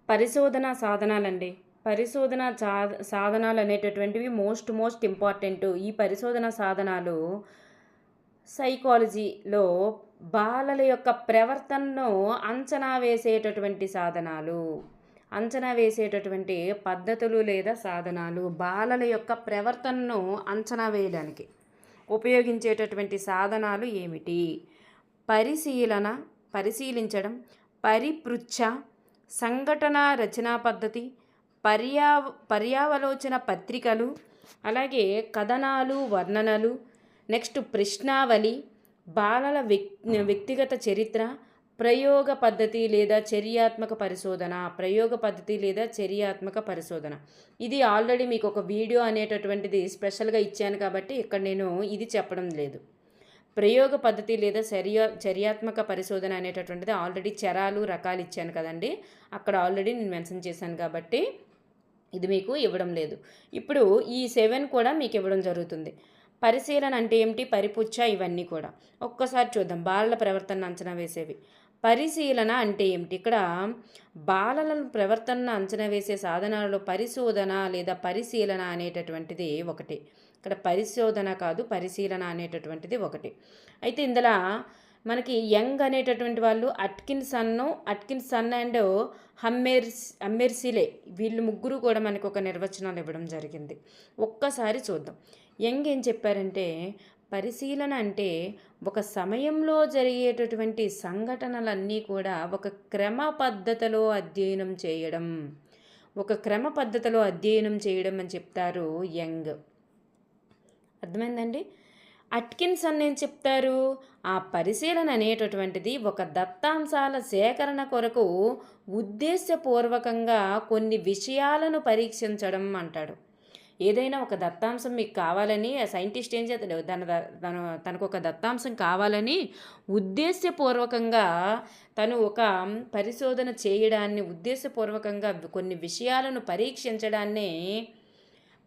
పరిశోధన సాధనాలండి. పరిశోధన సాధనాలు అనేటటువంటివి మోస్ట్ ఇంపార్టెంట్. ఈ పరిశోధన సాధనాలు సైకాలజీలో బాలల యొక్క ప్రవర్తనను అంచనా వేసేటటువంటి సాధనాలు. అంచనా వేసేటటువంటి పద్ధతులు లేదా సాధనాలు బాలల యొక్క ప్రవర్తనను అంచనా వేయడానికి ఉపయోగించేటటువంటి సాధనాలు ఏమిటి? పరిశీలించడం, పరిపృచ్ఛ, సంఘటన రచనా పద్ధతి, పర్యావలోచన పత్రికలు, అలాగే కథనాలు, వర్ణనలు, నెక్స్ట్ ప్రశ్నావళి, బాలల వ్యక్తిగత చరిత్ర, ప్రయోగ పద్ధతి లేదా చర్యాత్మక పరిశోధన. ఇది ఆల్రెడీ మీకు ఒక వీడియో అనేటటువంటిది స్పెషల్గా ఇచ్చాను కాబట్టి ఇక్కడ నేను ఇది చెప్పడం లేదు. ప్రయోగ పద్ధతి లేదా చర్యాత్మక పరిశోధన అనేటటువంటిది ఆల్రెడీ రకాలు ఇచ్చాను కదండి, అక్కడ ఆల్రెడీ నేను మెన్షన్ చేశాను కాబట్టి ఇది మీకు ఇవ్వడం లేదు. ఇప్పుడు ఈ 7 కూడా మీకు ఇవ్వడం జరుగుతుంది. పరిశీలన అంటే ఏమిటి, పరిపుచ్చ, ఇవన్నీ కూడా ఒక్కసారి చూద్దాం. బాలల ప్రవర్తన అంచనా వేసేవి. పరిశీలన అంటే ఏమిటి? ఇక్కడ బాలల ప్రవర్తనను అంచనా వేసే సాధనాలలో పరిశోధన లేదా పరిశీలన అనేటటువంటిది ఒకటి. ఇక్కడ పరిశోధన కాదు, పరిశీలన అనేటటువంటిది ఒకటి. అయితే ఇందులో మనకి యంగ్ అనేటటువంటి వాళ్ళు అట్కిన్సన్ అండ్ హమ్మెర్సిలే వీళ్ళు ముగ్గురు కూడా మనకు ఒక నిర్వచనాలు ఇవ్వడం జరిగింది. ఒక్కసారి చూద్దాం. యంగ్ ఏం చెప్పారంటే, పరిశీలన అంటే ఒక సమయంలో జరిగేటటువంటి సంఘటనలన్నీ కూడా ఒక క్రమ పద్ధతిలో అధ్యయనం చేయడం అని చెప్తారు యంగ్. అర్థమైందండి? అట్కిన్సన్ ఏం చెప్తారు, ఆ పరిశీలన అనేటటువంటిది ఒక దత్తాంశాల సేకరణ కొరకు ఉద్దేశపూర్వకంగా కొన్ని విషయాలను పరీక్షించడం అంటాడు. ఏదైనా ఒక దత్తాంశం మీకు కావాలని సైంటిస్ట్ ఏం చేస్తాడు, తనకు ఒక దత్తాంశం కావాలని ఉద్దేశపూర్వకంగా తను ఒక పరిశోధన చేయడాన్ని, ఉద్దేశపూర్వకంగా కొన్ని విషయాలను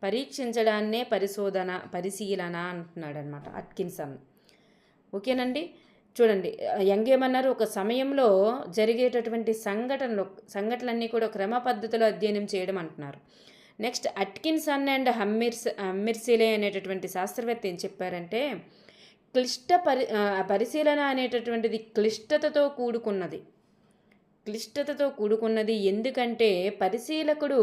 పరీక్షించడాన్నే పరిశీలన అంటున్నాడు అనమాట అట్కిన్సన్. ఓకేనండి. చూడండి, యంగ్ ఏమన్నారు, ఒక సమయంలో జరిగేటటువంటి సంఘటనలన్నీ కూడా క్రమ పద్ధతిలో అధ్యయనం చేయడం అంటున్నారు. నెక్స్ట్ అట్కిన్సన్ అండ్ హమ్మెర్సిలే అనేటటువంటి శాస్త్రవేత్త ఏం చెప్పారంటే, పరిశీలన అనేటటువంటిది క్లిష్టతతో కూడుకున్నది. ఎందుకంటే పరిశీలకుడు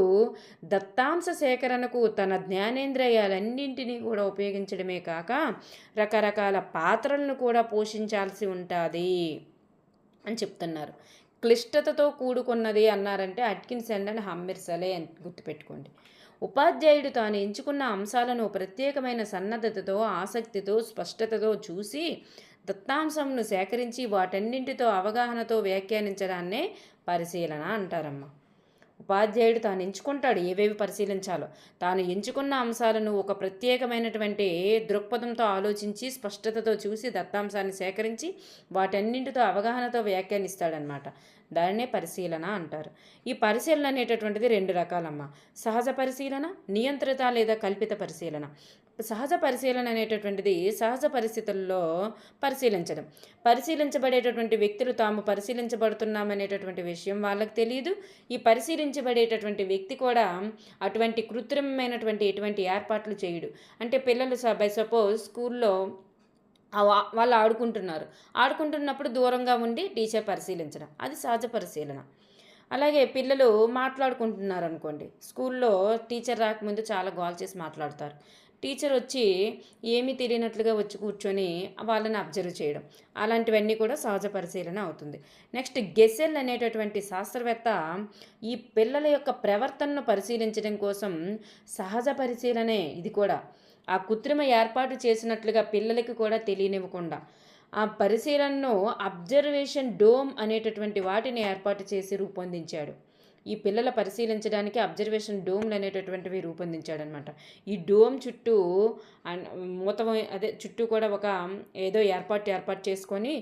దత్తాంశ సేకరణకు తన జ్ఞానేంద్రియాలన్నింటినీ కూడా ఉపయోగించడమే కాక రకరకాల పాత్రలను కూడా పోషించాల్సి ఉంటుంది అని చెప్తున్నారు. క్లిష్టతతో కూడుకున్నది అన్నారంటే అట్కిన్సన్ అండ్ హమ్మెర్సిలే అని గుర్తుపెట్టుకోండి. ఉపాధ్యాయుడు తాను ఎంచుకున్న అంశాలను ప్రత్యేకమైన సన్నద్ధతతో, ఆసక్తితో, స్పష్టతతో చూసి దత్తాంశంను సేకరించి వాటన్నింటితో అవగాహనతో వ్యాఖ్యానించడాన్నే పరిశీలన అంటారమ్మ. ఉపాధ్యాయుడు తాను ఎంచుకుంటాడు ఏవేవి పరిశీలించాలో. తాను ఎంచుకున్న అంశాలను ఒక ప్రత్యేకమైనటువంటి దృక్పథంతో ఆలోచించి స్పష్టతతో చూసి దత్తాంశాన్ని సేకరించి వాటన్నింటితో అవగాహనతో వ్యాఖ్యానిస్తాడనమాట. దాన్నే పరిశీలన అంటారు. ఈ పరిశీలన అనేటటువంటిది 2 రకాలమ్మ. సహజ పరిశీలన, నియంత్రిత లేదా కల్పిత పరిశీలన. సహజ పరిశీలన అనేటటువంటిది సహజ పరిస్థితుల్లో పరిశీలించబడేటటువంటి వ్యక్తులు తాము పరిశీలించబడుతున్నామనేటటువంటి విషయం వాళ్ళకి తెలియదు. ఈ పరిశీలించబడేటటువంటి వ్యక్తి కూడా అటువంటి కృత్రిమమైనటువంటి ఎటువంటి ఏర్పాట్లు చేయడు. అంటే పిల్లలు బై సపోజ్ స్కూల్లో వాళ్ళు ఆడుకుంటున్నప్పుడు దూరంగా ఉండి టీచర్ పరిశీలించడం, అది సహజ పరిశీలన. అలాగే పిల్లలు మాట్లాడుకుంటున్నారు అనుకోండి, స్కూల్లో టీచర్ రాకముందు చాలా గోల్ చేసి మాట్లాడతారు. టీచర్ వచ్చి ఏమీ తెలియనట్లుగా వచ్చి కూర్చొని వాళ్ళని అబ్జర్వ్ చేయడం, అలాంటివన్నీ కూడా సహజ పరిశీలన అవుతుంది. నెక్స్ట్ గెసెల్ అనేటటువంటి శాస్త్రవేత్త ఈ పిల్లల యొక్క ప్రవర్తనను పరిశీలించడం కోసం సహజ పరిశీలనే ఇది కూడా ఆ కృత్రిమ ఏర్పాటు చేసినట్లుగా పిల్లలకి కూడా తెలియనివ్వకుండా ఆ పరిశీలనను అబ్జర్వేషన్ డోమ్ అనేటటువంటి వాటిని ఏర్పాటు చేసి రూపొందించాడు. ఈ పిల్లల పరిశీలించడానికి అబ్జర్వేషన్ డోమ్లు అనేటటువంటివి రూపొందించాడనమాట. ఈ డోమ్ చుట్టూ చుట్టూ కూడా ఒక ఏదో ఏర్పాటు చేసుకొని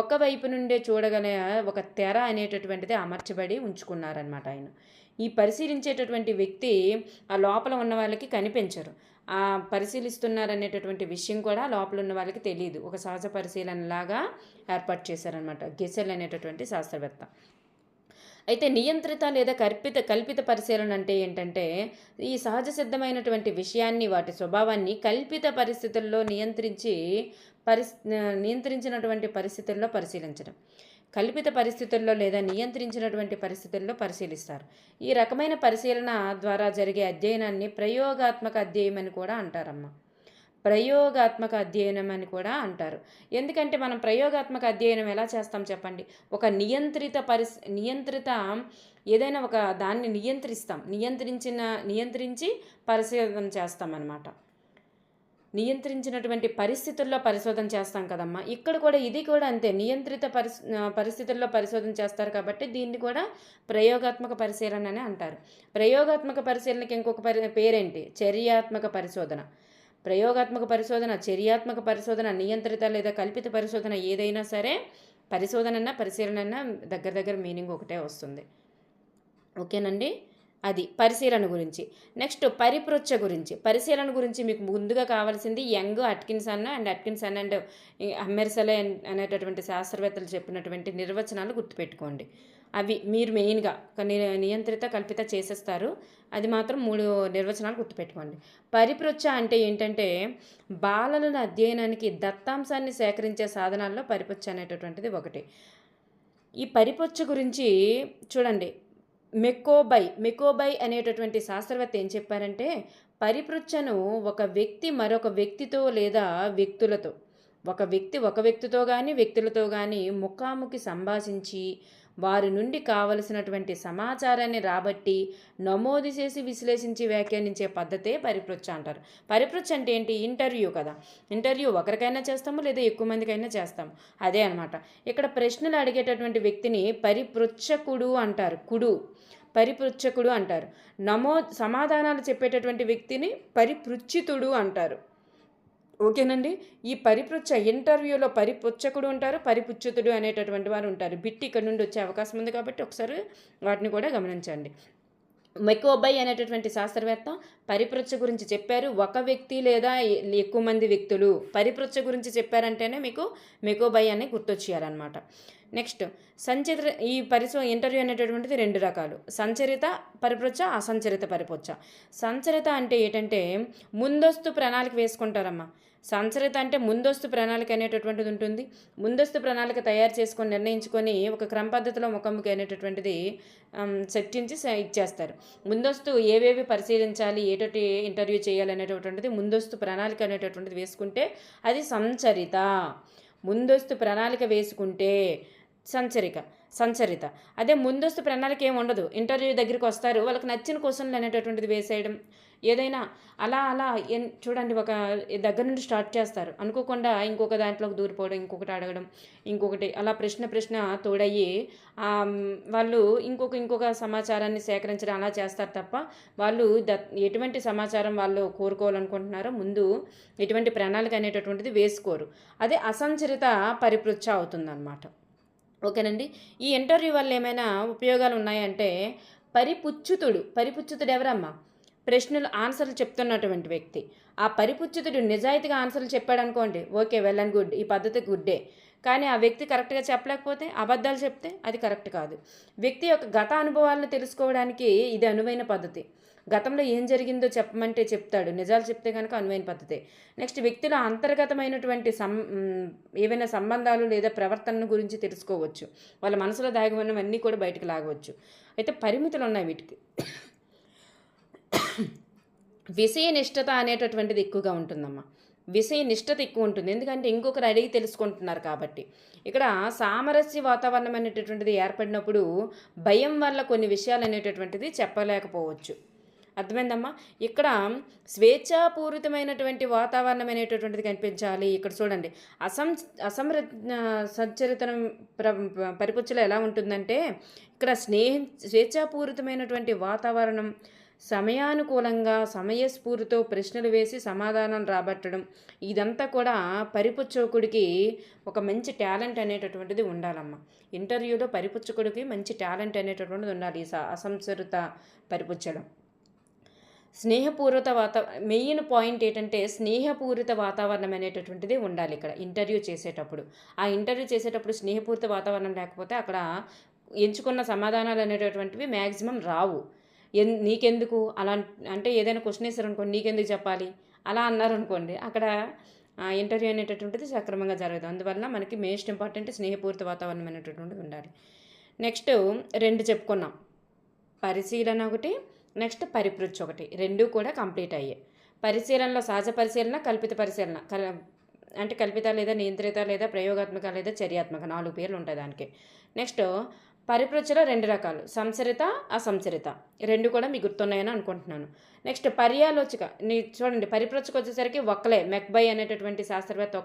ఒకవైపు నుండే చూడగల ఒక తెర అనేటటువంటిది అమర్చబడి ఉంచుకున్నారనమాట ఆయన. ఈ పరిశీలించేటటువంటి వ్యక్తి ఆ లోపల ఉన్న వాళ్ళకి కనిపించరు. ఆ పరిశీలిస్తున్నారనేటటువంటి విషయం కూడా లోపల ఉన్న వాళ్ళకి తెలియదు. ఒక సహజ పరిశీలనలాగా ఏర్పాటు చేశారనమాట గెసెల్ అనేటటువంటి శాస్త్రవేత్త. అయితే నియంత్రిత లేదా కల్పిత పరిశీలన అంటే ఏంటంటే, ఈ సహజ సిద్ధమైనటువంటి విషయాన్ని, వాటి స్వభావాన్ని కల్పిత పరిస్థితుల్లో నియంత్రించినటువంటి పరిస్థితుల్లో పరిశీలించడం. కల్పిత పరిస్థితుల్లో లేదా నియంత్రించినటువంటి పరిస్థితుల్లో పరిశీలిస్తారు. ఈ రకమైన పరిశీలన ద్వారా జరిగే అధ్యయనాన్ని ప్రయోగాత్మక అధ్యయనం అని కూడా అంటారమ్మా. ప్రయోగాత్మక అధ్యయనం అని కూడా అంటారు. ఎందుకంటే మనం ప్రయోగాత్మక అధ్యయనం ఎలా చేస్తాం చెప్పండి? ఒక నియంత్రిత ఏదైనా ఒక దాన్ని నియంత్రించి పరిశోధన చేస్తామన్నమాట. నియంత్రించినటువంటి పరిస్థితుల్లో పరిశోధన చేస్తాం కదమ్మా. ఇక్కడ కూడా ఇది కూడా అంతే, నియంత్రిత పరిస్థితుల్లో పరిశోధన చేస్తారు కాబట్టి దీన్ని కూడా ప్రయోగాత్మక పరిశీలన అని అంటారు. ప్రయోగాత్మక పరిశీలనకి ఇంకొక పేరేంటి? చర్యాత్మక పరిశోధన. ప్రయోగాత్మక పరిశోధన, చర్యాత్మక పరిశోధన, నియంత్రిత లేదా కల్పిత పరిశోధన ఏదైనా సరే పరిశీలన దగ్గర మీనింగ్ ఒకటే వస్తుంది. ఓకేనండి, అది పరిశీలన గురించి. నెక్స్ట్ పరిపృచ్ఛ గురించి. పరిశీలన గురించి మీకు ముందుగా కావాల్సింది యంగ్, అట్కిన్సన్ అండ్ హెమెర్సలే అనేటటువంటి శాస్త్రవేత్తలు చెప్పినటువంటి నిర్వచనాలు గుర్తుపెట్టుకోండి. అవి మీరు మెయిన్గా నియంత్రిత కల్పిత చేసేస్తారు. అది మాత్రం 3 నిర్వచనాలు గుర్తుపెట్టుకోండి. పరిపృచ్ఛ అంటే ఏంటంటే బాలల అధ్యయనానికి దత్తాంశాన్ని సేకరించే సాధనాల్లో పరిపృచ్ఛ అనేటటువంటిది ఒకటి. ఈ పరిపృచ్ఛ గురించి చూడండి, మెకోబై అనేటటువంటి శాస్త్రవేత్త ఏం చెప్పారంటే, పరిపృచ్ఛను ఒక వ్యక్తి మరొక వ్యక్తితో లేదా వ్యక్తులతో, ఒక వ్యక్తితో కానీ వ్యక్తులతో కానీ ముఖాముఖి సంభాషించి వారి నుండి కావలసినటువంటి సమాచారాన్ని రాబట్టి నమోదు చేసి విశ్లేషించి వ్యాఖ్యానించే పద్ధతే పరిపృచ్ఛ అంటారు. పరిపృచ్ఛ అంటే ఏంటి? ఇంటర్వ్యూ కదా. ఇంటర్వ్యూ ఒకరికైనా చేస్తాము లేదా ఎక్కువ మందికైనా చేస్తాము. అదే అనమాట. ఇక్కడ ప్రశ్నలు అడిగేటటువంటి వ్యక్తిని పరిపృచ్ఛకుడు అంటారు. పరిపృచ్ఛకుడు అంటారు. సమాధానాలు చెప్పేటటువంటి వ్యక్తిని పరిపృచ్ఛితుడు అంటారు. ఓకేనండి. ఈ పరిపృచ్ఛ ఇంటర్వ్యూలో పరిపృచ్ఛకుడు ఉంటారు, పరిపృచ్ఛితుడు అనేటటువంటి వారు ఉంటారు. బిట్ ఇక్కడ నుండి వచ్చే అవకాశం ఉంది కాబట్టి ఒకసారి వాటిని కూడా గమనించండి. మెకోబై అనేటటువంటి శాస్త్రవేత్త పరిపృచ్ఛ గురించి చెప్పారు. ఒక వ్యక్తి లేదా ఎక్కువ మంది వ్యక్తులు పరిపృచ్ఛ గురించి చెప్పారంటేనే మీకు మెకోబై అని గుర్తొచ్చేయాలన్నమాట. నెక్స్ట్ ఈ ఇంటర్వ్యూ అనేటటువంటిది 2 రకాలు: సంచరిత పరిపృచ్ఛ, అసంచరిత పరిపృచ్ఛ. సంచరిత అంటే ఏంటంటే ముందస్తు ప్రణాళిక వేసుకుంటారమ్మా. సంచరిత అంటే ముందస్తు ప్రణాళిక అనేటటువంటిది ఉంటుంది. ముందస్తు ప్రణాళిక తయారు చేసుకొని నిర్ణయించుకొని ఒక క్రమ పద్ధతిలో ముఖాముఖి అనేటటువంటిది చర్చించి ఇచ్చేస్తారు. ముందస్తు ఏవేవి పరిశీలించాలి, ఏటోటి ఇంటర్వ్యూ చేయాలి అనేటటువంటిది ముందస్తు ప్రణాళిక అనేటటువంటిది వేసుకుంటే అది సంచరిత. ముందస్తు ప్రణాళిక వేసుకుంటే సంచరిత. అదే ముందస్తు ప్రణాళిక ఏమి ఉండదు, ఇంటర్వ్యూ దగ్గరికి వస్తారు, వాళ్ళకి నచ్చిన క్వశ్చన్లు అనేటటువంటిది వేసేయడం, ఏదైనా అలా చూడండి, ఒక దగ్గర నుండి స్టార్ట్ చేస్తారు, అనుకోకుండా ఇంకొక దాంట్లోకి దూరిపోవడం, ఇంకొకటి అడగడం, ఇంకొకటి అలా ప్రశ్న తోడయ్యి వాళ్ళు ఇంకొక సమాచారాన్ని సేకరించడం అలా చేస్తారు తప్ప వాళ్ళు ఎటువంటి సమాచారం వాళ్ళు కోరుకోవాలనుకుంటున్నారో ముందు ఎటువంటి ప్రణాళిక అనేటటువంటిది వేసుకోరు. అదే అసంచరిత పరిపృచ్ఛ అవుతుందన్నమాట. ఓకేనండి. ఈ ఇంటర్వ్యూ వల్ల ఏమైనా ఉపయోగాలు ఉన్నాయంటే, పరిపుచ్చుతుడు ఎవరమ్మా? ప్రశ్నలు ఆన్సర్లు చెప్తున్నటువంటి వ్యక్తి. ఆ పరిపుచ్చుతుడు నిజాయితీగా ఆన్సర్లు చెప్పాడు అనుకోండి, ఓకే, వెల్ అండ్ గుడ్, ఈ పద్ధతి గుడ్డే. కానీ ఆ వ్యక్తి కరెక్ట్గా చెప్పలేకపోతే, అబద్ధాలు చెప్తే అది కరెక్ట్ కాదు. వ్యక్తి యొక్క గత అనుభవాలను తెలుసుకోవడానికి ఇది అనువైన పద్ధతి. గతంలో ఏం జరిగిందో చెప్పమంటే చెప్తాడు, నిజాలు చెప్తే కనుక అనువైన పద్ధతి. నెక్స్ట్ వ్యక్తిలో అంతర్గతమైనటువంటి ఏవైనా సంబంధాలు లేదా ప్రవర్తన గురించి తెలుసుకోవచ్చు. వాళ్ళ మనసులో దాగి ఉన్నవన్నీ కూడా బయటకు లాగవచ్చు. అయితే పరిమితులు ఉన్నాయి వీటికి. విషయనిష్టత అనేటటువంటిది ఎక్కువగా ఉంటుందమ్మా. విషయనిష్టత ఎక్కువ ఉంటుంది, ఎందుకంటే ఇంకొకరు అడిగి తెలుసుకుంటున్నారు కాబట్టి. ఇక్కడ సామరస్య వాతావరణం అనేటటువంటిది ఏర్పడినప్పుడు భయం వల్ల కొన్ని విషయాలు అనేటటువంటిది చెప్పలేకపోవచ్చు. అర్థమైందమ్మా? ఇక్కడ స్వేచ్ఛాపూరితమైనటువంటి వాతావరణం అనేటటువంటిది కనిపించాలి. ఇక్కడ చూడండి, సంచరితనం పరిపుచ్ఛలో ఎలా ఉంటుందంటే, ఇక్కడ స్వేచ్ఛాపూరితమైనటువంటి వాతావరణం, సమయానుకూలంగా సమయస్ఫూర్తితో ప్రశ్నలు వేసి సమాధానం రాబట్టడం, ఇదంతా కూడా పరిపుచ్ఛకుడికి ఒక మంచి టాలెంట్ అనేటటువంటిది ఉండాలమ్మా. ఇంటర్వ్యూలో పరిపుచ్ఛకుడికి మంచి టాలెంట్ అనేటటువంటిది ఉండాలి. అసంచరిత పరిపుచ్చడం. మెయిన్ పాయింట్ ఏంటంటే స్నేహపూరిత వాతావరణం అనేటటువంటిది ఉండాలి ఇక్కడ ఇంటర్వ్యూ చేసేటప్పుడు. ఆ ఇంటర్వ్యూ చేసేటప్పుడు స్నేహపూరిత వాతావరణం లేకపోతే అక్కడ ఎంచుకున్న సమాధానాలు అనేటటువంటివి మ్యాక్సిమం రావు. నీకెందుకు అలా అంటే ఏదైనా క్వశ్చన్ వేసారనుకోండి, నీకెందుకు చెప్పాలి అలా అన్నారనుకోండి, అక్కడ ఇంటర్వ్యూ అనేటటువంటిది సక్రమంగా జరగదు. అందువల్ల మనకి మోస్ట్ ఇంపార్టెంట్ స్నేహపూరిత వాతావరణం అనేటటువంటిది ఉండాలి. నెక్స్ట్ 2 చెప్పుకున్నాం, పరిశీలన ఒకటి, నెక్స్ట్ పరిపృచ్ఛ ఒకటి, 2 కూడా కంప్లీట్ అయ్యాయి. పరిశీలనలో సహజ పరిశీలన, కల్పిత పరిశీలన, అంటే కల్పిత లేదా నియంత్రిత లేదా ప్రయోగాత్మక లేదా చర్యాత్మక 4 పేర్లు ఉంటాయి దానికి. నెక్స్ట్ పరిపృచ్ఛలో 2 రకాలు, సంచరిత అసంచరిత, 2 కూడా మీకు గుర్తున్నాయని అనుకుంటున్నాను. నెక్స్ట్ పర్యాలోచక, చూడండి పరిపృచ్ఛకు వచ్చేసరికి ఒక్కలే, మెక్బై అనేటటువంటి శాస్త్రవేత్త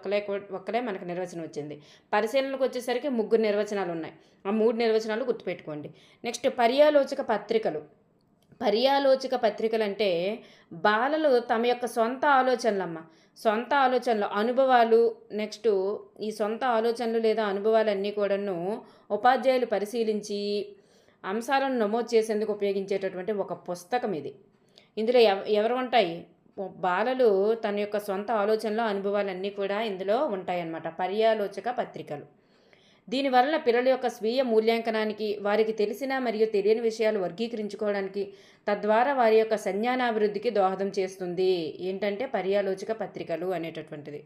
ఒక్కలే మనకు నిర్వచనం వచ్చింది. పరిశీలనకు వచ్చేసరికి 3 నిర్వచనాలు ఉన్నాయి. ఆ 3 నిర్వచనాలు గుర్తుపెట్టుకోండి. నెక్స్ట్ పర్యాలోచక పత్రికలు. పర్యాలోచక పత్రికలు అంటే బాలలు తమ యొక్క సొంత ఆలోచనలు, అనుభవాలు, నెక్స్ట్ ఈ సొంత ఆలోచనలు లేదా అనుభవాలన్నీ కూడాను ఉపాధ్యాయులు పరిశీలించి అంశాలను నమోదు చేసేందుకు ఉపయోగించేటటువంటి ఒక పుస్తకం ఇది. ఇందులో ఎవరు ఉంటాయి, బాలలు తన యొక్క సొంత ఆలోచనలు, అనుభవాలన్నీ కూడా ఇందులో ఉంటాయన్నమాట, పర్యాలోచక పత్రికలు. దీనివల్ల పిల్లల యొక్క స్వీయ మూల్యాంకనానికి, వారికి తెలిసిన మరియు తెలియని విషయాలు వర్గీకరించుకోవడానికి, తద్వారా వారి యొక్క సంజ్ఞానాభివృద్ధికి దోహదం చేస్తుంది. ఏంటంటే పర్యాలోచక పత్రికలు అనేటటువంటిది.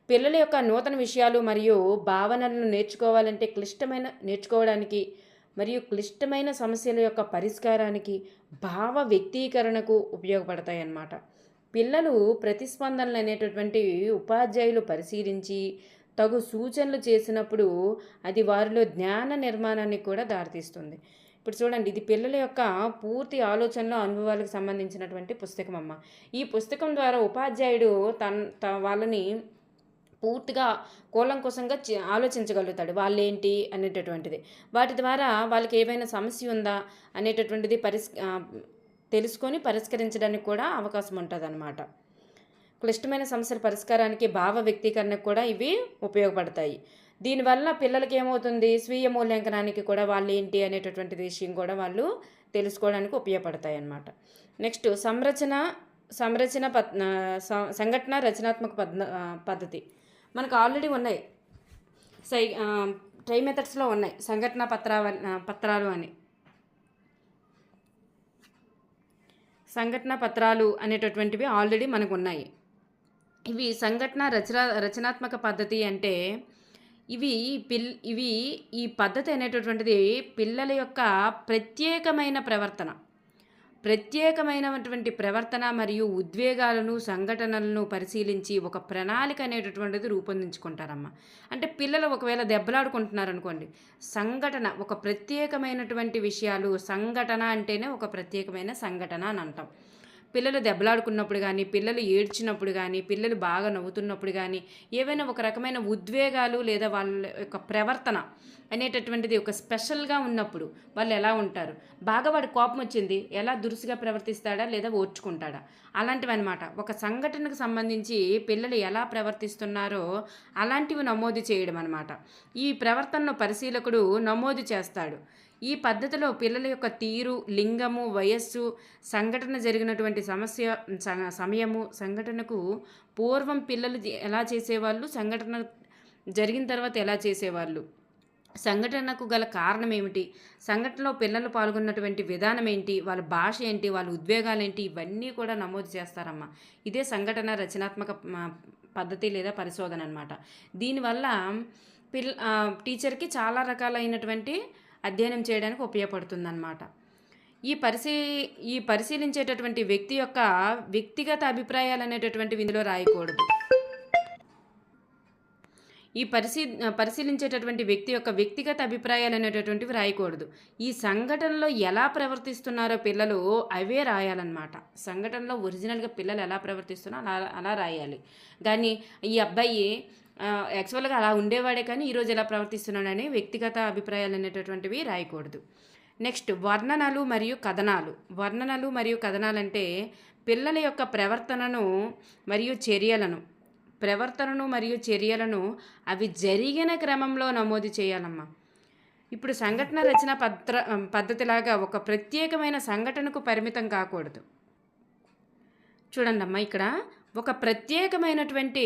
పిల్లల యొక్క నూతన విషయాలు మరియు భావనలను నేర్చుకోవడానికి మరియు క్లిష్టమైన సమస్యల యొక్క పరిష్కారానికి, భావ వ్యక్తీకరణకు ఉపయోగపడతాయి అన్నమాట. పిల్లలు ప్రతిస్పందనలు అనేటటువంటి ఉపాధ్యాయులు పరిశీలించి తగు సూచనలు చేసినప్పుడు అది వారిలో జ్ఞాన నిర్మాణానికి కూడా దారితీస్తుంది. ఇప్పుడు చూడండి, ఇది పిల్లల యొక్క పూర్తి ఆలోచనలు, అనుభవాలకు సంబంధించినటువంటి పుస్తకం అమ్మ. ఈ పుస్తకం ద్వారా ఉపాధ్యాయుడు వాళ్ళని పూర్తిగా కూలంకుశంగా ఆలోచించగలుగుతాడు, వాళ్ళేంటి అనేటటువంటిది. వాటి ద్వారా వాళ్ళకి ఏమైనా సమస్య ఉందా అనేటటువంటిది తెలుసుకొని పరిష్కరించడానికి కూడా అవకాశం ఉంటుంది అన్నమాట. క్లిష్టమైన సమస్యల పరిష్కారానికి, భావ వ్యక్తీకరణకు కూడా ఇవి ఉపయోగపడతాయి. దీనివల్ల పిల్లలకి ఏమవుతుంది, స్వీయ మూల్యాంకనానికి కూడా వాళ్ళు ఏంటి అనేటటువంటి విషయం కూడా వాళ్ళు తెలుసుకోవడానికి ఉపయోగపడతాయి అన్నమాట. నెక్స్ట్ సంఘటన రచనాత్మక పద్ధతి మనకు ఆల్రెడీ ఉన్నాయి, ట్రై మెథడ్స్లో ఉన్నాయి. సంఘటన పత్రాలు అని, సంఘటన పత్రాలు అనేటటువంటివి ఆల్రెడీ మనకు ఉన్నాయి. ఇవి సంఘటన రచనాత్మక పద్ధతి అంటే ఇవి ఈ పద్ధతి అనేటటువంటిది పిల్లల యొక్క ప్రత్యేకమైనటువంటి ప్రవర్తన మరియు ఉద్వేగాలను, సంఘటనలను పరిశీలించి ఒక ప్రణాళిక అనేటటువంటిది రూపొందించుకుంటారమ్మా. అంటే పిల్లలు ఒకవేళ దెబ్బలాడుకుంటున్నారనుకోండి, సంఘటన ఒక ప్రత్యేకమైనటువంటి విషయాలు, సంఘటన అంటేనే ఒక ప్రత్యేకమైన సంఘటన అని అంటాం. పిల్లలు దెబ్బలాడుకున్నప్పుడు కానీ, పిల్లలు ఏడ్చినప్పుడు కానీ, పిల్లలు బాగా నవ్వుతున్నప్పుడు కానీ, ఏవైనా ఒక రకమైన ఉద్వేగాలు లేదా వాళ్ళ యొక్క ప్రవర్తన అనేటటువంటిది ఒక స్పెషల్గా ఉన్నప్పుడు వాళ్ళు ఎలా ఉంటారు, బాగా వాడి కోపం వచ్చింది ఎలా దురుసుగా ప్రవర్తిస్తాడా లేదా ఓర్చుకుంటాడా, అలాంటివి అనమాట. ఒక సంఘటనకు సంబంధించి పిల్లలు ఎలా ప్రవర్తిస్తున్నారో అలాంటివి నమోదు చేయడం అనమాట. ఈ ప్రవర్తనను పరిశీలకుడు నమోదు చేస్తాడు. ఈ పద్ధతిలో పిల్లల యొక్క తీరు, లింగము, వయస్సు, సంఘటన జరిగినటువంటి సమయము, సంఘటనకు పూర్వం పిల్లలు ఎలా చేసేవాళ్ళు, సంఘటన జరిగిన తర్వాత ఎలా చేసేవాళ్ళు, సంఘటనకు గల కారణం ఏమిటి, సంఘటనలో పిల్లలు పాల్గొన్నటువంటి విధానం ఏంటి, వాళ్ళ భాష ఏంటి, వాళ్ళ ఉద్వేగాలు ఏంటి, ఇవన్నీ కూడా నమోదు చేస్తారమ్మా. ఇదే సంఘటన రచనాత్మక పద్ధతి లేదా పరిశోధన అనమాట. దీనివల్ల టీచర్కి చాలా రకాలైనటువంటి అధ్యయనం చేయడానికి ఉపయోగపడుతుందన్నమాట. ఈ పరిశీలించేటటువంటి వ్యక్తి యొక్క వ్యక్తిగత అభిప్రాయాలు అనేటటువంటివి ఇందులో రాయకూడదు. ఈ పరిశీలించేటటువంటి వ్యక్తి యొక్క వ్యక్తిగత అభిప్రాయాలు అనేటటువంటివి రాయకూడదు. ఈ సంఘటనలో ఎలా ప్రవర్తిస్తున్నారో పిల్లలు అవే రాయాలన్నమాట. సంఘటనలో ఒరిజినల్గా పిల్లలు ఎలా ప్రవర్తిస్తున్నారో అలా రాయాలి. కానీ ఈ అబ్బాయి యాక్చువల్గా అలా ఉండేవాడే కానీ ఈరోజు ఎలా ప్రవర్తిస్తున్నాడని వ్యక్తిగత అభిప్రాయాలు అనేటటువంటివి రాయకూడదు. నెక్స్ట్ వర్ణనలు మరియు కథనాలు అంటే పిల్లల యొక్క ప్రవర్తనను మరియు చర్యలను అవి జరిగిన క్రమంలో నమోదు చేయాలమ్మా. ఇప్పుడు సంఘటన రచన పద్ధతిలాగా ఒక ప్రత్యేకమైన సంఘటనకు పరిమితం కాకూడదు. చూడండి అమ్మా, ఇక్కడ ఒక ప్రత్యేకమైనటువంటి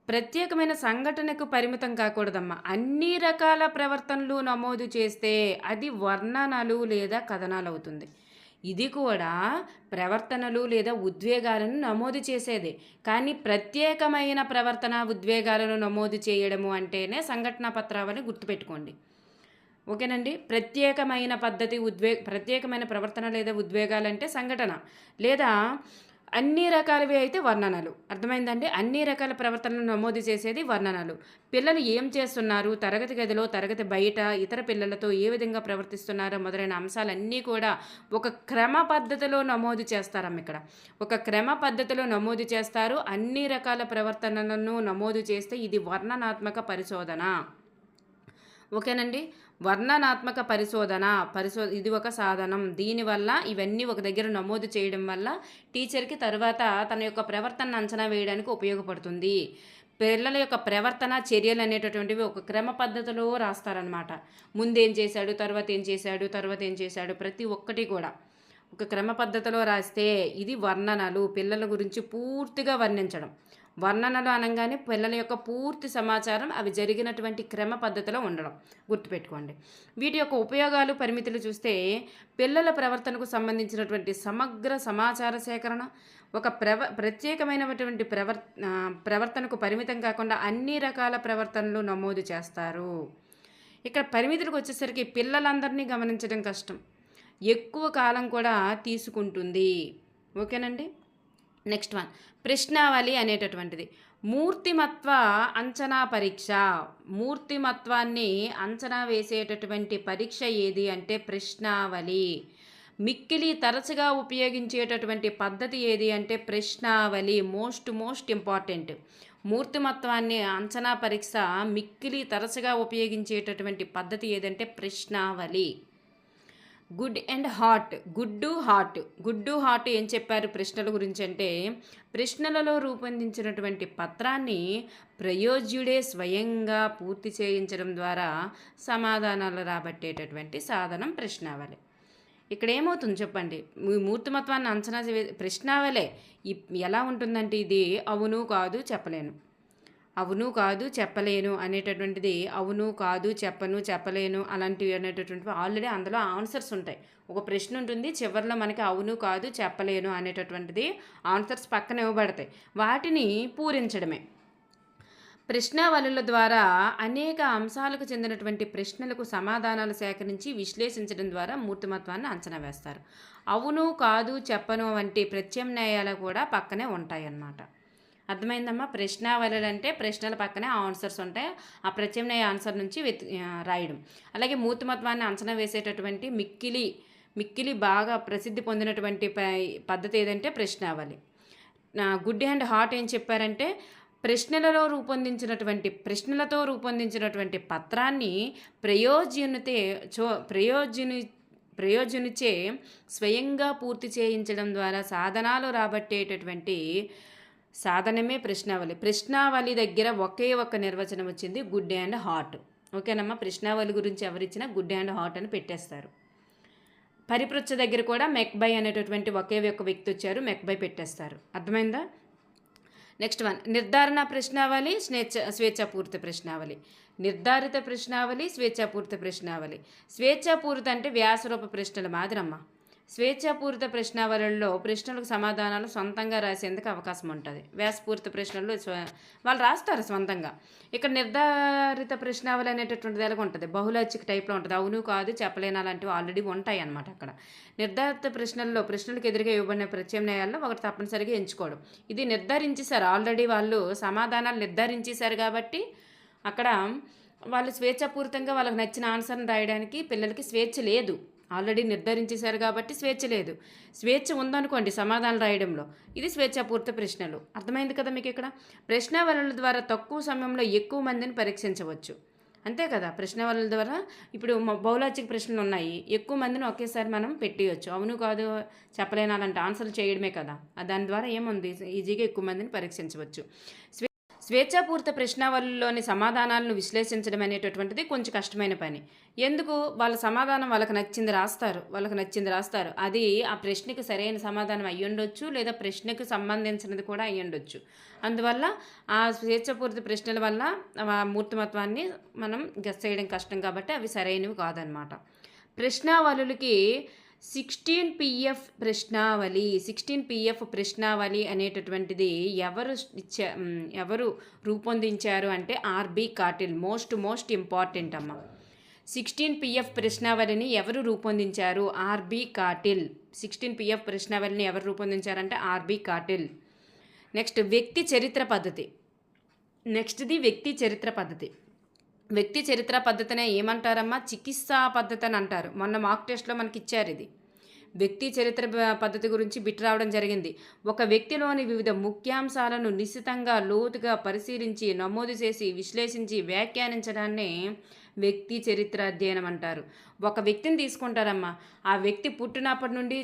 ప్రత్యేకమైన సంఘటనకు పరిమితం కాకూడదమ్మా. అన్ని రకాల ప్రవర్తనలు నమోదు చేస్తే అది వర్ణనలు లేదా కథనాలవుతుంది. ఇది కూడా ప్రవర్తనలు లేదా ఉద్వేగాలను నమోదు చేసేదే. కానీ ప్రత్యేకమైన ప్రవర్తన, ఉద్వేగాలను నమోదు చేయడము అంటేనే సంఘటనా పత్రావళి గుర్తుపెట్టుకోండి. ఓకేనండి. ప్రత్యేకమైన పద్ధతి ప్రత్యేకమైన ప్రవర్తన లేదా ఉద్వేగాలంటే సంఘటన, లేదా అన్ని రకాలవి అయితే వర్ణనలు. అర్థమైందండి. అన్ని రకాల ప్రవర్తనలు నమోదు చేసేది వర్ణనలు. పిల్లలు ఏం చేస్తున్నారు, తరగతి గదిలో, తరగతి బయట ఇతర పిల్లలతో ఏ విధంగా ప్రవర్తిస్తున్నారో మొదలైన అంశాలన్నీ కూడా ఒక క్రమ పద్ధతిలో నమోదు చేస్తారమ్మ. ఇక్కడ ఒక క్రమ పద్ధతిలో నమోదు చేస్తారు. అన్ని రకాల ప్రవర్తనలను నమోదు చేస్తే ఇది వర్ణనాత్మక పరిశోధన. ఓకేనండి. వర్ణనాత్మక పరిశోధన ఇది ఒక సాధనం. దీనివల్ల ఇవన్నీ ఒక దగ్గర నమోదు చేయడం వల్ల టీచర్కి తర్వాత తన యొక్క ప్రవర్తనను అంచనా వేయడానికి ఉపయోగపడుతుంది. పిల్లల యొక్క ప్రవర్తన, చర్యలు అనేటటువంటివి ఒక క్రమ పద్ధతిలో రాస్తారనమాట. ముందేం చేశాడు, తర్వాత ఏం చేశాడు, తర్వాత ఏం చేశాడు, ప్రతి ఒక్కటి కూడా ఒక క్రమ పద్ధతిలో రాస్తే ఇది వర్ణనలు. పిల్లల గురించి పూర్తిగా వర్ణించడం. వర్ణనలు అనగానే పిల్లల యొక్క పూర్తి సమాచారం అవి జరిగినటువంటి క్రమ పద్ధతిలో ఉండడం గుర్తుపెట్టుకోండి. వీటి యొక్క ఉపయోగాలు, పరిమితులు చూస్తే పిల్లల ప్రవర్తనకు సంబంధించినటువంటి సమగ్ర సమాచార సేకరణ, ఒక ప్రత్యేకమైనటువంటి ప్రవర్తనకు పరిమితం కాకుండా అన్ని రకాల ప్రవర్తనలు నమోదు చేస్తారు. ఇక్కడ పరిమితులకు వచ్చేసరికి పిల్లలందరినీ గమనించడం కష్టం, ఎక్కువ కాలం కూడా తీసుకుంటుంది. ఓకేనండి. నెక్స్ట్ వన్ ప్రశ్నావళి అనేటటువంటిది. మూర్తిమత్వ అంచనా పరీక్ష. మూర్తిమత్వాన్ని అంచనా వేసేటటువంటి పరీక్ష ఏది అంటే ప్రశ్నావళి. మిక్కిలి తరచుగా ఉపయోగించేటటువంటి పద్ధతి ఏది అంటే ప్రశ్నావళి. Most important. మూర్తిమత్వాన్ని అంచనా పరీక్ష మిక్కిలి తరచుగా ఉపయోగించేటటువంటి పద్ధతి ఏదంటే ప్రశ్నావళి. Good and hot. Good hot ఏం చెప్పారు ప్రశ్నల గురించి అంటే, ప్రశ్నలలో రూపొందించినటువంటి పత్రాన్ని ప్రయోజ్యుడే స్వయంగా పూర్తి చేయించడం ద్వారా సమాధానాలు రాబట్టేటటువంటి సాధనం ప్రశ్నావళి. ఇక్కడ ఏమవుతుంది చెప్పండి. మూర్తిమత్వాన్ని అంచనా ప్రశ్నావళే ఎలా ఉంటుందంటే ఇది అవును కాదు చెప్పలేను, అవును కాదు చెప్పలేను అనేటటువంటిది అవును కాదు చెప్పను చెప్పలేను అలాంటివి అనేటటువంటివి ఆల్రెడీ అందులో ఆన్సర్స్ ఉంటాయి. ఒక ప్రశ్న ఉంటుంది, చివరిలో మనకి అవును కాదు చెప్పలేను అనేటటువంటిది ఆన్సర్స్ పక్కన ఇవ్వబడతాయి. వాటిని పూరించడమే. ప్రశ్నావళుల ద్వారా అనేక అంశాలకు చెందినటువంటి ప్రశ్నలకు సమాధానాలు సేకరించి విశ్లేషించడం ద్వారా మూర్తిమత్వాన్ని అంచనా వేస్తారు. అవును కాదు చెప్పను వంటి ప్రత్యామ్నాయాలు కూడా పక్కనే ఉంటాయన్నమాట. అర్థమైందమ్మా. ప్రశ్నావళులు అంటే ప్రశ్నల పక్కనే ఆన్సర్స్ ఉంటాయి, ఆ ప్రత్యామ్నాయ ఆన్సర్ నుంచి రాయడం. అలాగే మూర్తిమత్వాన్ని అంచనా వేసేటటువంటి మిక్కిలి బాగా ప్రసిద్ధి పొందినటువంటి పద్ధతి ఏదంటే ప్రశ్నావళి. గుడ్ అండ్ హాట్ ఏం చెప్పారంటే ప్రశ్నలతో రూపొందించినటువంటి పత్రాన్ని ప్రయోజనుచే స్వయంగా పూర్తి చేయించడం ద్వారా సాధనాలు రాబట్టేటటువంటి సాధనమే ప్రశ్నావళి. ప్రశ్నావళి దగ్గర ఒకే ఒక్క నిర్వచనం వచ్చింది, గుడ్ అండ్ హాట్. ఓకేనమ్మా. ప్రశ్నావళి గురించి ఎవరిచ్చినా గుడ్ అండ్ హాట్ అని పెట్టేస్తారు. పరిపృచ్ఛ దగ్గర కూడా మెక్బై అనేటటువంటి ఒకే ఒక్క వ్యక్తి వచ్చారు, మెక్బై పెట్టేస్తారు. అర్థమైందా. నెక్స్ట్ వన్ నిర్ధారణ ప్రశ్నావళి, స్వేచ్ఛాపూరిత ప్రశ్నావళి. నిర్ధారిత ప్రశ్నావళి, స్వేచ్ఛాపూరిత ప్రశ్నావళి. స్వేచ్ఛాపూరిత అంటే వ్యాసరూప ప్రశ్నల మాదిరమ్మ. స్వేచ్ఛాపూరిత ప్రశ్నావళిలో ప్రశ్నలకు సమాధానాలు సొంతంగా రాసేందుకు అవకాశం ఉంటుంది. వ్యాసపూరిత ప్రశ్నలు వాళ్ళు రాస్తారు సొంతంగా. ఇక్కడ నిర్ధారిత ప్రశ్నావళి అనేటటువంటిది ఎలాగ ఉంటుంది, బహుళైచ్ఛిక టైప్లో ఉంటుంది. అవును కాదు చెప్పలేను అలాంటివి ఆల్రెడీ ఉంటాయి అన్నమాట. అక్కడ నిర్ధారిత ప్రశ్నలకు ఎదురుగా ఇవ్వబడిన ప్రత్యామ్నాయాల్లో ఒకటి తప్పనిసరిగా ఎంచుకోవడం. ఇది నిర్ధారించేశారు ఆల్రెడీ, వాళ్ళు సమాధానాలు నిర్ధారించేశారు కాబట్టి అక్కడ వాళ్ళు స్వేచ్ఛాపూరితంగా వాళ్ళకి నచ్చిన ఆన్సర్ని రాయడానికి పిల్లలకి స్వేచ్ఛ లేదు. ఆల్రెడీ నిర్ధారించేశారు కాబట్టి స్వేచ్ఛ లేదు. స్వేచ్ఛ ఉందనుకోండి సమాధానం రాయడంలో, ఇది స్వేచ్ఛాపూరిత ప్రశ్నలు. అర్థమైంది కదా మీకు. ఇక్కడ ప్రశ్నావళుల ద్వారా తక్కువ సమయంలో ఎక్కువ మందిని పరీక్షించవచ్చు. అంతే కదా. ప్రశ్నావళుల ద్వారా ఇప్పుడు బహుళైచ్ఛిక ప్రశ్నలు ఉన్నాయి, ఎక్కువ మందిని ఒకేసారి మనం పెట్టేయచ్చు. అవును కాదు చెప్పలేను అలాంటి ఆన్సర్లు చేయడమే కదా. దాని ద్వారా ఏముంది, ఈజీగా ఎక్కువ మందిని పరీక్షించవచ్చు. స్వేచ్ఛాపూరిత ప్రశ్నావళిలోని సమాధానాలను విశ్లేషించడం అనేటటువంటిది కొంచెం కష్టమైన పని. ఎందుకు? వాళ్ళ సమాధానం వాళ్ళకి నచ్చింది రాస్తారు. అది ఆ ప్రశ్నకి సరైన సమాధానం అయ్యుండొచ్చు, లేదా ప్రశ్నకు సంబంధించినది కూడా అయ్యుండొచ్చు. అందువల్ల ఆ స్వేచ్ఛాపూరిత ప్రశ్నల వల్ల మూర్తిమత్వాన్ని మనం గెస్ చేయడం కష్టం కాబట్టి అవి సరైనవి కాదనమాట. ప్రశ్నావళులకి 16 ప్రశ్నావళి అనేటటువంటిది ఎవరు రూపొందించారు అంటే ఆర్బి కాటిల్. మోస్ట్ ఇంపార్టెంట్ అమ్మ. 16 ప్రశ్నావళిని ఎవరు రూపొందించారు? RB cattle. 16 ప్రశ్నావళిని ఎవరు రూపొందించారంటే ఆర్బి కాటిల్. నెక్స్ట్ వ్యక్తి చరిత్ర పద్ధతి. వ్యక్తి చరిత్ర పద్ధతినే ఏమంటారమ్మా? చికిత్సా పద్ధతి అని అంటారు. మొన్న మాక్ టెస్ట్లో మనకి ఇచ్చారు ఇది. వ్యక్తి చరిత్ర పద్ధతి గురించి బిట్ రావడం జరిగింది. ఒక వ్యక్తిలోని వివిధ ముఖ్యాంశాలను నిశితంగా లోతుగా పరిశీలించి నమోదు చేసి విశ్లేషించి వ్యాఖ్యానించడాన్ని వ్యక్తి చరిత్ర అధ్యయనం అంటారు. ఒక వ్యక్తిని తీసుకుంటారమ్మా, ఆ వ్యక్తి పుట్టినప్పటి నుండి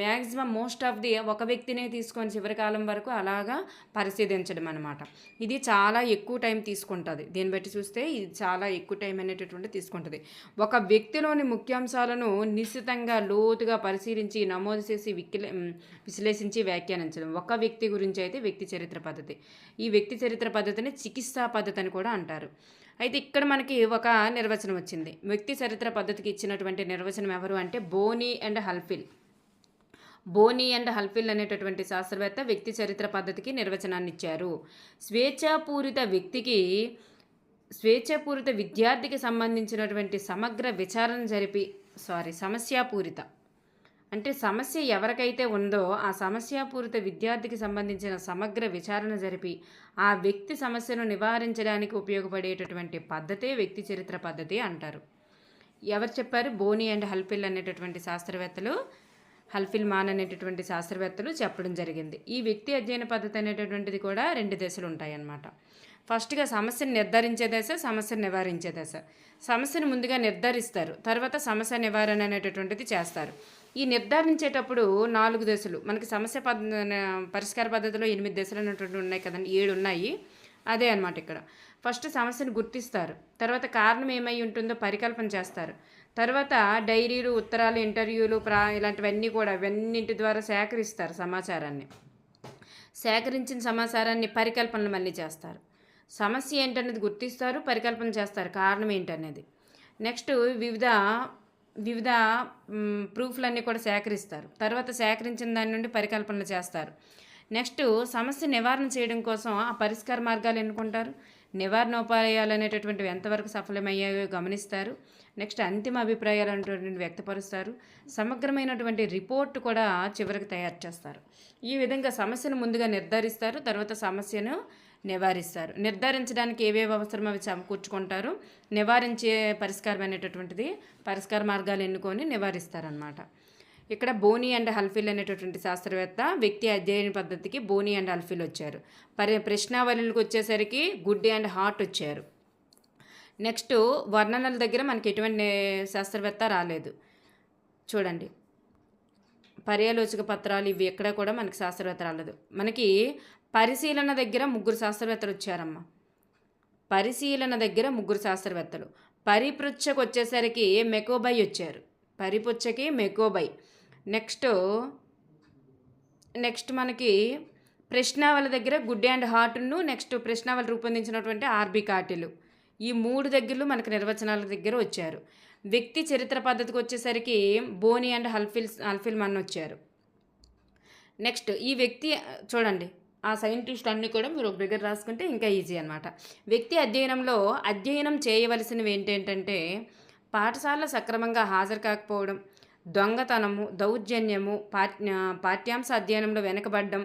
మ్యాక్సిమం మోస్ట్ ఆఫ్ ది ఒక వ్యక్తినే తీసుకొని చివరి కాలం వరకు అలాగా పరిశీలించడం అనమాట. ఇది చాలా ఎక్కువ టైం తీసుకుంటుంది. దీన్ని బట్టి చూస్తే ఇది చాలా ఎక్కువ టైం అనేటటువంటి తీసుకుంటుంది. ఒక వ్యక్తిలోని ముఖ్యాంశాలను నిశితంగా లోతుగా పరిశీలించి నమోదు చేసి విశ్లేషించి వ్యాఖ్యానించడం. ఒక వ్యక్తి గురించి అయితే వ్యక్తి చరిత్ర పద్ధతి. ఈ వ్యక్తి చరిత్ర పద్ధతిని చికిత్సా పద్ధతి అని కూడా అంటారు. అయితే ఇక్కడ మనకి ఒక నిర్వచనం వచ్చింది. వ్యక్తి చరిత్ర పద్ధతికి ఇచ్చినటువంటి నిర్వచనం ఎవరు అంటే బోనీ అండ్ హల్ఫిల్ అనేటటువంటి శాస్త్రవేత్త వ్యక్తి చరిత్ర పద్ధతికి నిర్వచనాన్ని ఇచ్చారు. స్వేచ్ఛాపూరిత విద్యార్థికి సంబంధించినటువంటి సమగ్ర విచారణ సమస్యాపూరిత అంటే సమస్య ఎవరికైతే ఉందో ఆ సమస్యాపూరిత విద్యార్థికి సంబంధించిన సమగ్ర విచారణ జరిపి ఆ వ్యక్తి సమస్యను నివారించడానికి ఉపయోగపడేటటువంటి పద్ధతే వ్యక్తి చరిత్ర పద్ధతి అంటారు. ఎవరు చెప్పారు? బోనీ అండ్ హల్ఫిల్ అనేటటువంటి శాస్త్రవేత్తలు, హల్ఫిల్ మాన్ అనేటటువంటి శాస్త్రవేత్తలు చెప్పడం జరిగింది. ఈ వ్యక్తి అధ్యయన పద్ధతి అనేటటువంటిది కూడా 2 దశలు ఉంటాయన్నమాట. ఫస్ట్గా సమస్యను నిర్ధారించే దశ, సమస్యను నివారించే దశ. సమస్యను ముందుగా నిర్ధారిస్తారు, తర్వాత సమస్య నివారణ అనేటటువంటిది చేస్తారు. ఈ నిర్ధారించేటప్పుడు 4 దశలు మనకి పరిష్కార పద్ధతిలో 8 దశలు అనేటువంటి ఉన్నాయి కదండి, 7 ఉన్నాయి. అదే అనమాట ఇక్కడ. ఫస్ట్ సమస్యను గుర్తిస్తారు, తర్వాత కారణం ఏమై ఉంటుందో పరికల్పన చేస్తారు, తర్వాత డైరీలు, ఉత్తరాలు, ఇంటర్వ్యూలు, ఇలాంటివన్నీ కూడా ఇవన్నింటి ద్వారా సేకరిస్తారు సమాచారాన్ని. సేకరించిన సమాచారాన్ని పరికల్పనలు మళ్ళీ చేస్తారు. సమస్య ఏంటనేది గుర్తిస్తారు, పరికల్పన చేస్తారు, కారణం ఏంటనేది. నెక్స్ట్ వివిధ ప్రూఫ్లన్నీ కూడా సేకరిస్తారు. తర్వాత సేకరించిన దాని నుండి పరికల్పనలు చేస్తారు. నెక్స్ట్ సమస్య నివారణ చేయడం కోసం ఆ పరిష్కార మార్గాలు ఎన్నుకుంటారు. నివారణోపాయాలు అనేటటువంటివి ఎంతవరకు సఫలమయ్యాయో గమనిస్తారు. నెక్స్ట్ అంతిమ అభిప్రాయాలు అనేటువంటివి వ్యక్తపరుస్తారు. సమగ్రమైనటువంటి రిపోర్ట్ కూడా చివరికి తయారు చేస్తారు. ఈ విధంగా సమస్యను ముందుగా నిర్ధారిస్తారు, తర్వాత సమస్యను నివారిస్తారు. నిర్ధారించడానికి ఏవేవి అవసరం అవి సమకూర్చుకుంటారు. నివారించే పరిష్కారం అనేటటువంటిది పరిష్కార మార్గాలు ఎన్నుకొని నివారిస్తారనమాట. ఇక్కడ బోనీ అండ్ హల్ఫిల్ అనేటటువంటి శాస్త్రవేత్త వ్యక్తి అధ్యయన పద్ధతికి బోనీ అండ్ హల్ఫిల్ వచ్చారు. ప్రశ్నావళులకు వచ్చేసరికి గుడ్ అండ్ హార్ట్ వచ్చారు. నెక్స్ట్ వర్ణనల దగ్గర మనకి ఎటువంటి శాస్త్రవేత్త రాలేదు. చూడండి, పర్యాలోచక పత్రాలు ఇవి ఎక్కడ కూడా మనకి శాస్త్రవేత్త రాలేదు. మనకి పరిశీలన దగ్గర 3 శాస్త్రవేత్తలు వచ్చారమ్మ. పరిశీలన దగ్గర 3 శాస్త్రవేత్తలు. పరిపృచ్ఛకు వచ్చేసరికి మెకోబై వచ్చారు. పరిపుచ్చకి మెకోబై. నెక్స్ట్ మనకి ప్రశ్నావళి దగ్గర గుడ్ అండ్ హార్ట్ను, నెక్స్ట్ ప్రశ్నావళి రూపొందించినటువంటి ఆర్బి కాటిల్. ఈ 3 దగ్గరలు మనకి నిర్వచనాల దగ్గర వచ్చారు. వ్యక్తి చరిత్ర పద్ధతికి వచ్చేసరికి బోనీ అండ్ హల్ఫిల్ మన్ వచ్చారు. నెక్స్ట్ ఈ వ్యక్తి చూడండి, ఆ సైంటిస్ట్ అన్నీ కూడా మీరు ఒక దగ్గర రాసుకుంటే ఇంకా ఈజీ అనమాట. వ్యక్తి అధ్యయనం చేయవలసినవి ఏంటంటే పాఠశాల సక్రమంగా హాజరు కాకపోవడం, దొంగతనము, దౌర్జన్యము, పాఠ్యాంశ అధ్యయనంలో వెనకబడడం,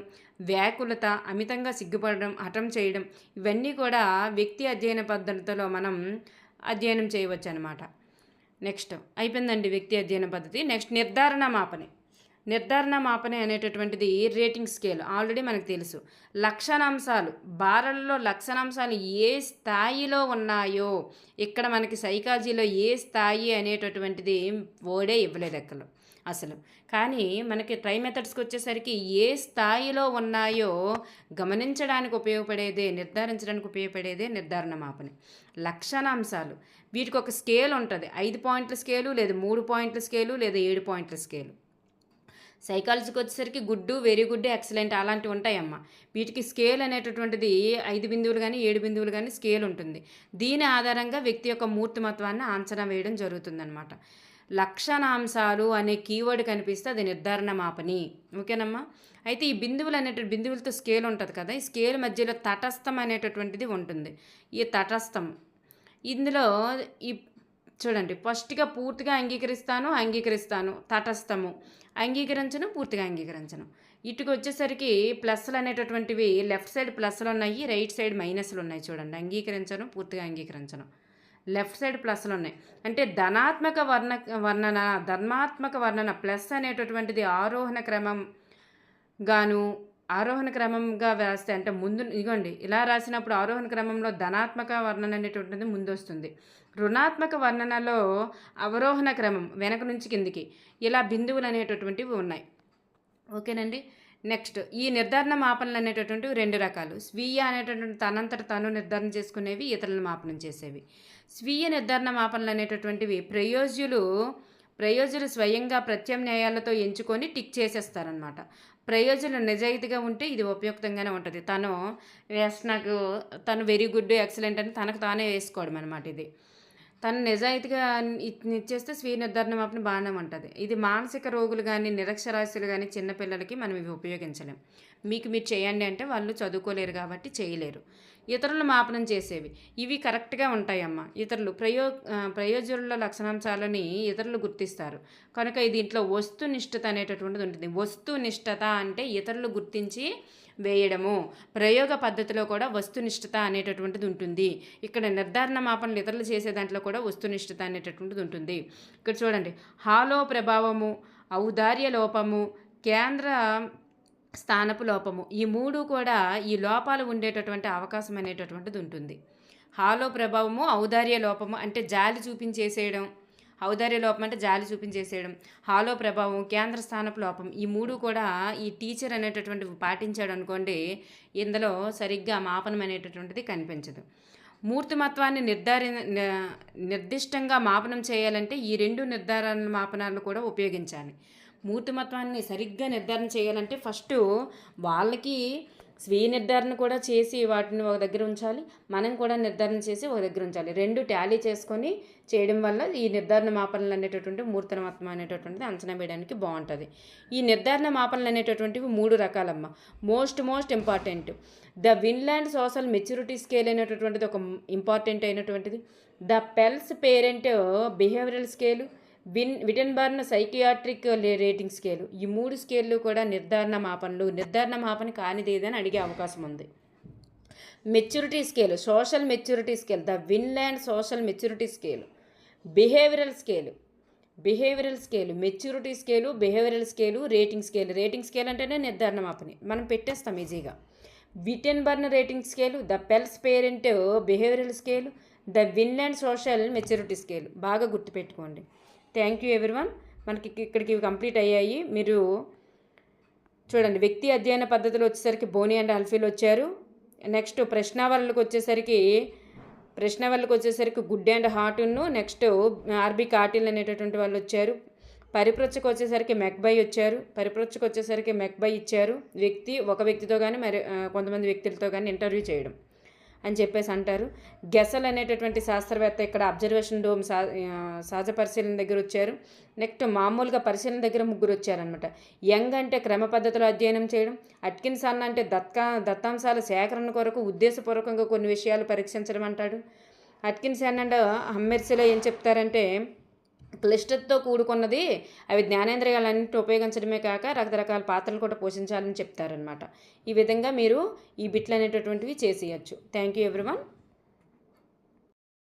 వ్యాకులత, అమితంగా సిగ్గుపడడం, హఠం చేయడం, ఇవన్నీ కూడా వ్యక్తి అధ్యయన పద్ధతిలో మనం అధ్యయనం చేయవచ్చు అనమాట. నెక్స్ట్ అయిపోయిందండి వ్యక్తి అధ్యయన పద్ధతి. నెక్స్ట్ నిర్ధారణ మాపని. నిర్ధారణ మాపన అనేటటువంటిది రేటింగ్ స్కేల్ ఆల్రెడీ మనకు తెలుసు. లక్షణాంశాలు, బారల్లో లక్షణాంశాలు ఏ స్థాయిలో ఉన్నాయో, ఇక్కడ మనకి సైకాలజీలో ఏ స్థాయి అనేటటువంటిది వర్డే ఇవ్వలేదు అసలు. కానీ మనకి ట్రై మెథడ్స్కి వచ్చేసరికి ఏ స్థాయిలో ఉన్నాయో గమనించడానికి ఉపయోగపడేదే, నిర్ధారించడానికి ఉపయోగపడేదే నిర్ధారణ మాపని. లక్షణాంశాలు, వీటికి ఒక స్కేల్ ఉంటుంది. 5 పాయింట్ల స్కేలు, లేదా 3 పాయింట్ల స్కేలు, లేదా 7 పాయింట్ల స్కేలు. సైకాలజీకి వచ్చేసరికి గుడ్, వెరీ గుడ్, ఎక్సలెంట్ అలాంటివి ఉంటాయమ్మా. వీటికి స్కేల్ అనేటటువంటిది 5 బిందువులు కానీ 7 బిందువులు కానీ స్కేల్ ఉంటుంది. దీని ఆధారంగా వ్యక్తి యొక్క మూర్తిమత్వాన్ని అంచనా వేయడం జరుగుతుందన్నమాట. లక్షణాంశాలు అనే కీవర్డ్ కనిపిస్తే అది నిర్ధారణ మాపని. ఓకేనమ్మా. అయితే ఈ బిందువులు బిందువులతో స్కేల్ ఉంటుంది కదా, ఈ స్కేల్ మధ్యలో తటస్థం అనేటటువంటిది ఉంటుంది. ఈ తటస్థం ఇందులో ఈ చూడండి, ఫస్ట్గా పూర్తిగా అంగీకరిస్తాను, తటస్థము, అంగీకరించను, పూర్తిగా అంగీకరించను. ఇటుకు వచ్చేసరికి ప్లస్లు అనేటటువంటివి లెఫ్ట్ సైడ్ ప్లస్లు ఉన్నాయి, రైట్ సైడ్ మైనస్లు ఉన్నాయి. చూడండి, అంగీకరించను, పూర్తిగా అంగీకరించను. లెఫ్ట్ సైడ్ ప్లస్లు ఉన్నాయి. అంటే ధనాత్మక వర్ణన ప్లస్ అనేటటువంటిది ఆరోహణ క్రమంగా వేస్తే, అంటే ముందు ఇగోండి ఇలా రాసినప్పుడు ఆరోహణ క్రమంలో ధనాత్మక వర్ణన అనేటటువంటిది ముందు వస్తుంది. రుణాత్మక వర్ణనలో అవరోహణ క్రమం వెనక నుంచి కిందికి ఇలా బిందువులు అనేటటువంటివి ఉన్నాయి. ఓకేనండి. నెక్స్ట్, ఈ నిర్ధారణ మాపనలు అనేటటువంటివి 2 రకాలు. స్వీయ అనేటటువంటి తనంతట తను నిర్ధారణ చేసుకునేవి, ఇతరులను మాపనం చేసేవి. స్వీయ నిర్ధారణ మాపనలు అనేటటువంటివి ప్రయోజులు స్వయంగా ప్రత్యామ్నాయాలతో ఎంచుకొని టిక్ చేసేస్తారనమాట. ప్రయోజనం నిజాయితీగా ఉంటే ఇది ఉపయుక్తంగానే ఉంటుంది. తను వెరీ గుడ్, ఎక్సలెంట్ అని తనకు తానే వేసుకోవడం అనమాట. ఇది తను నిజాయితీగా ఇచ్చేస్తే స్వీయ నిర్ధారణ మాపన బాగానే ఉంటుంది. ఇది మానసిక రోగులు కానీ, నిరక్షరాస్యులు కానీ, చిన్నపిల్లలకి మనం ఇవి ఉపయోగించలేం. మీరు చేయండి అంటే వాళ్ళు చదువుకోలేరు కాబట్టి చేయలేరు. ఇతరులు మాపనం చేసేవి ఇవి కరెక్ట్గా ఉంటాయమ్మా. ప్రయోజనుల లక్షణాంశాలని ఇతరులు గుర్తిస్తారు కనుక దీంట్లో వస్తునిష్టత అనేటటువంటిది ఉంటుంది. వస్తునిష్టత అంటే ఇతరులు గుర్తించి వేయడము. ప్రయోగ పద్ధతిలో కూడా వస్తునిష్టత అనేటటువంటిది ఉంటుంది. ఇక్కడ నిర్ధారణ మాపనలు ఇతరులు చేసే దాంట్లో కూడా వస్తునిష్టత అనేటటువంటిది ఉంటుంది. ఇక్కడ చూడండి, హాలో ప్రభావము, ఔదార్య లోపము, కేంద్ర స్థానపు లోపము, ఈ 3 కూడా ఈ లోపాలు ఉండేటటువంటి అవకాశం అనేటటువంటిది ఉంటుంది. హాలో ప్రభావము, ఔదార్య లోపము అంటే జాలి చూపించేసేయడం, ఔదార్య లోపం అంటే జాలి చూపించేసేయడం, హాలో ప్రభావం, కేంద్ర స్థానపు లోపం, ఈ 3 కూడా ఈ టీచర్ అనేటటువంటివి పాటించాడు అనుకోండి, ఇందులో సరిగ్గా మాపనం అనేటటువంటిది కనిపించదు. మూర్తిమత్వాన్ని నిర్దిష్టంగా మాపనం చేయాలంటే ఈ 2 నిర్ధారణ మాపనాలు కూడా ఉపయోగించాలి. మూర్తిమత్వాన్ని సరిగ్గా నిర్ధారణ చేయాలంటే ఫస్ట్ వాళ్ళకి స్వీయ నిర్ధారణ కూడా చేసి వాటిని ఒక దగ్గర ఉంచాలి, మనం కూడా నిర్ధారణ చేసి ఒక దగ్గర ఉంచాలి. 2 టాలీ చేసుకొని చేయడం వల్ల ఈ నిర్ధారణ మాపనలు అనేటటువంటి మూర్తిమత్వం అనేటటువంటిది అంచనా వేయడానికి బాగుంటుంది. ఈ నిర్ధారణ మాపనలు అనేటటువంటివి 3 రకాలమ్మ. Most important the Vineland social maturity scale అనేటటువంటిది ఒక ఇంపార్టెంట్ అయినటువంటిది. The Fels parent behavioural scale, Wittenborn psychiatric rating scale, ఈ 3 స్కేళ్ళు కూడా నిర్ధారణ మాపన కానిదేదని అడిగే అవకాశం ఉంది. Maturity scale, social maturity scale, the Vineland social maturity scale, behavioural scale, maturity scale, behavioural scale, rating scale అంటేనే నిర్ధారణ మాపని మనం పెట్టేస్తాం ఈజీగా. Wittenborn rating scale, the Fels parent behavioural scale, the Vineland social maturity scale బాగా గుర్తుపెట్టుకోండి. Thank you everyone. మనకి ఇక్కడికి కంప్లీట్ అయ్యాయి. మీరు చూడండి, వ్యక్తి అధ్యయన పద్ధతిలో వచ్చేసరికి బోని అండ్ అల్ఫీలు వచ్చారు. నెక్స్ట్ ప్రశ్నావళికి వచ్చేసరికి గుడ్ అండ్ హార్ట్ను, నెక్స్ట్ ఆర్బి కాటిల్ అనేటటువంటి వాళ్ళు వచ్చారు. పరిప్రచ్ఛకు వచ్చేసరికి మెక్బై వచ్చారు. ఇచ్చారు. ఒక వ్యక్తితో కానీ మరి కొంతమంది వ్యక్తులతో కానీ ఇంటర్వ్యూ చేయడం అని చెప్పేసి అంటారు. గెసల్ అనేటటువంటి శాస్త్రవేత్త ఇక్కడ అబ్జర్వేషన్ డోమ్ సహజ పరిశీలన దగ్గర వచ్చారు. నెక్స్ట్ మామూలుగా పరిశీలన దగ్గర 3 వచ్చారనమాట. యంగ్ అంటే క్రమ పద్ధతిలో అధ్యయనం చేయడం. అట్కిన్సన్ అంటే దత్తాంశాల సేకరణ కొరకు ఉద్దేశపూర్వకంగా కొన్ని విషయాలు పరీక్షించడం అంటాడు. అట్కిన్సన్ అండ్ హమ్మెర్సీలో ఏం చెప్తారంటే క్లిష్టతతో కూడుకున్నది, అవి జ్ఞానేంద్రియాలన్నింటినీ ఉపయోగించడమే కాక రకరకాల పాత్రలు కూడా పోషించాలని చెప్తారనమాట. ఈ విధంగా మీరు ఈ బిట్లు అనేటటువంటివి చేసేయచ్చు. Thank you everyone.